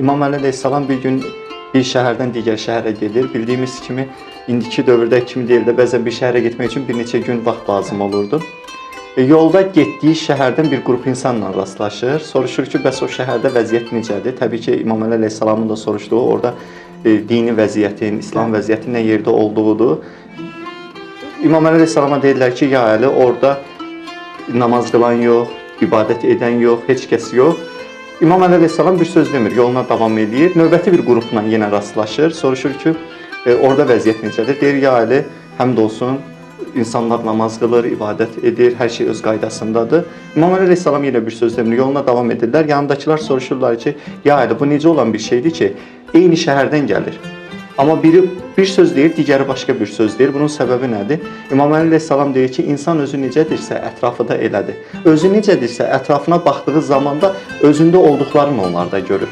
İmam Əli əleyhissalam bir gün bir şəhərdən digər şəhərə gedir. Bildiyimiz kimi, indiki dövrdə kimi deyil də, bəzən bir şəhərə getmək üçün bir neçə gün vaxt lazım olurdu. Yolda getdiyi şəhərdən bir qrup insanla rastlaşır. Soruşur ki, bəs o şəhərdə vəziyyət necədir? Təbii ki, İmam Əli əleyhissalamın da soruşduğu orada dini vəziyyətin, İslam vəziyyətin nə yerdə olduğudur. İmam Əli əleyhissalama deyirlər ki, ya Əli, orada namaz qılan yox, ibadət edən yox, heç kəs yox. İmam Əli əleyhissalam bir söz demir, yoluna davam edir. Növbəti bir qrupla yenə rastlaşır. Soruşur ki, orada vəziyyət necədir? Deyir, ya Əli, həmd olsun, insanlar namaz qılır, ibadət edir, hər şey öz qaydasındadır. İmam Əli əleyhissalam yenə bir söz demir, yoluna davam edirlər. Yanındakılar soruşurlar ki, ya Əli, bu necə olan bir şeydir ki, eyni şəhərdən gəlir. Amma biri bir söz deyir, digəri başqa bir söz deyir. Bunun səbəbi nədir? İmam Əli əleyhissalam deyir ki, insan özü necədirsə, ətrafı da elədir. Özü necədirsə, ətrafına baxdığı zamanda özündə olduqlarını onlarda görür.